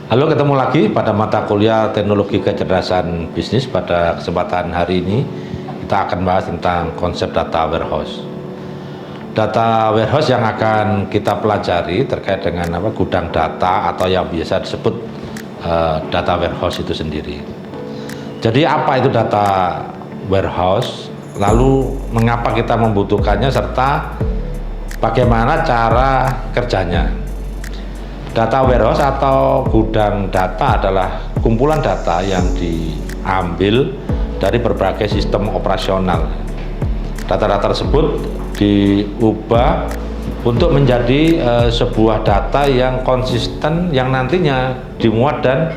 Halo, ketemu lagi pada mata kuliah Teknologi Kecerdasan Bisnis. Pada kesempatan hari ini kita akan bahas tentang konsep data warehouse. Data warehouse yang akan kita pelajari terkait dengan gudang data atau yang biasa disebut data warehouse itu sendiri. Jadi apa itu data warehouse, lalu mengapa kita membutuhkannya, serta bagaimana cara kerjanya. Data warehouse atau gudang data adalah kumpulan data yang diambil dari berbagai sistem operasional. Data-data tersebut diubah untuk menjadi sebuah data yang konsisten yang nantinya dimuat dan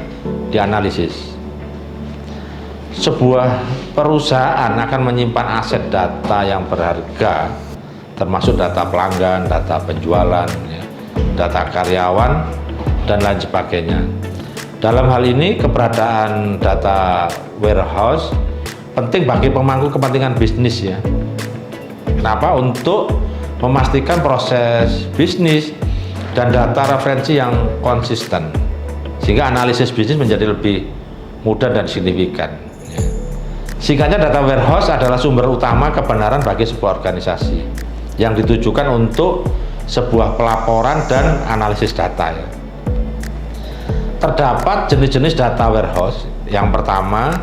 dianalisis. Sebuah perusahaan akan menyimpan aset data yang berharga, termasuk data pelanggan, data penjualan, data karyawan, dan lain sebagainya. Dalam hal ini, keberadaan data warehouse penting bagi pemangku kepentingan bisnis ya. Kenapa? Untuk memastikan proses bisnis dan data referensi yang konsisten, sehingga analisis bisnis menjadi lebih mudah dan signifikan. Singkatnya, data warehouse adalah sumber utama kebenaran bagi sebuah organisasi yang ditujukan untuk sebuah pelaporan dan analisis data ya. Terdapat jenis-jenis data warehouse. Yang pertama,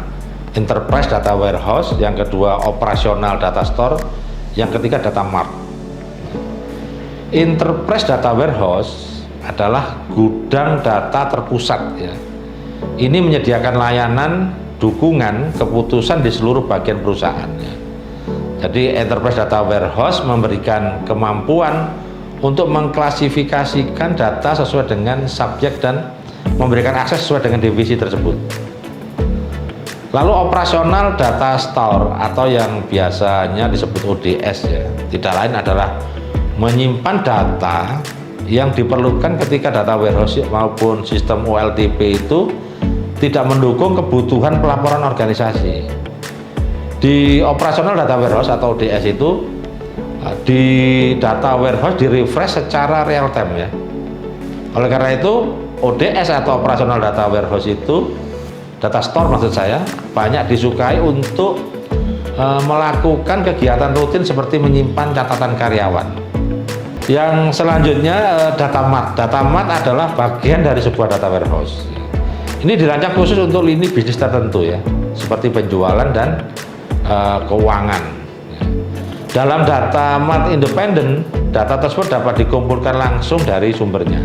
enterprise data warehouse. Yang kedua, operasional data store. Yang ketiga, data mart. Enterprise data warehouse adalah gudang data terpusat ya. Ini menyediakan layanan dukungan keputusan di seluruh bagian perusahaan ya. Jadi enterprise data warehouse memberikan kemampuan untuk mengklasifikasikan data sesuai dengan subjek dan memberikan akses sesuai dengan divisi tersebut. Lalu operasional data store atau yang biasanya disebut ODS ya, tidak lain adalah menyimpan data yang diperlukan ketika data warehouse maupun sistem OLTP itu tidak mendukung kebutuhan pelaporan organisasi. Di operasional data warehouse atau ODS itu, di data warehouse di-refresh secara real time ya. Oleh karena itu, ODS atau operasional data warehouse itu, data store maksud saya, banyak disukai untuk melakukan kegiatan rutin seperti menyimpan catatan karyawan. Yang selanjutnya, data mart. Data mart adalah bagian dari sebuah data warehouse. Ini dirancang khusus untuk lini bisnis tertentu ya, seperti penjualan dan keuangan. Dalam data mart independen, data tersebut dapat dikumpulkan langsung dari sumbernya.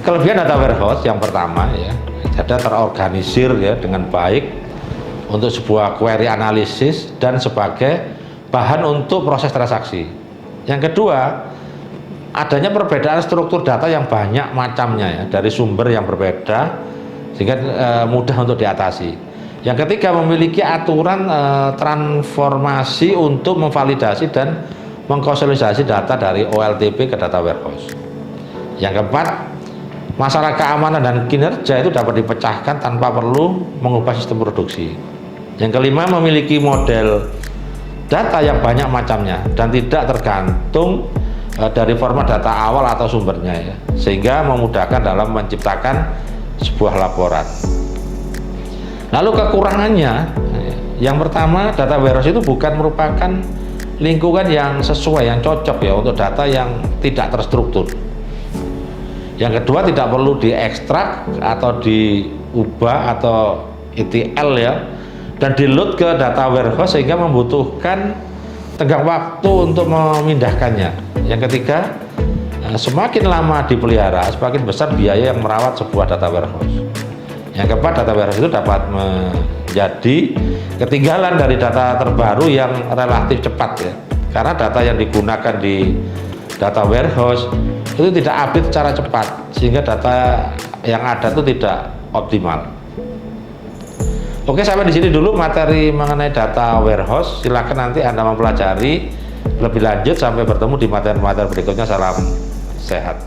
Kelebihan data warehouse yang pertama ya, data terorganisir ya dengan baik untuk sebuah query analisis dan sebagai bahan untuk proses transaksi. Yang kedua, adanya perbedaan struktur data yang banyak macamnya ya, dari sumber yang berbeda sehingga mudah untuk diatasi. Yang ketiga, memiliki aturan transformasi untuk memvalidasi dan mengkonsolidasi data dari OLTP ke data warehouse. Yang keempat, masalah keamanan dan kinerja itu dapat dipecahkan tanpa perlu mengubah sistem produksi. Yang kelima, memiliki model data yang banyak macamnya dan tidak tergantung dari format data awal atau sumbernya ya, sehingga memudahkan dalam menciptakan sebuah laporan. Lalu kekurangannya, yang pertama, data warehouse itu bukan merupakan lingkungan yang sesuai, yang cocok ya untuk data yang tidak terstruktur. Yang kedua, tidak perlu diekstrak atau diubah atau ETL ya, dan di-load ke data warehouse sehingga membutuhkan tenggang waktu untuk memindahkannya. Yang ketiga, semakin lama dipelihara, semakin besar biaya yang merawat sebuah data warehouse. Yang keempat, data warehouse itu dapat menjadi ketinggalan dari data terbaru yang relatif cepat ya. Karena data yang digunakan di data warehouse itu tidak update secara cepat, sehingga data yang ada itu tidak optimal. Oke, sampai di sini dulu materi mengenai data warehouse. Silakan nanti Anda mempelajari lebih lanjut. Sampai bertemu di materi-materi berikutnya. Salam sehat.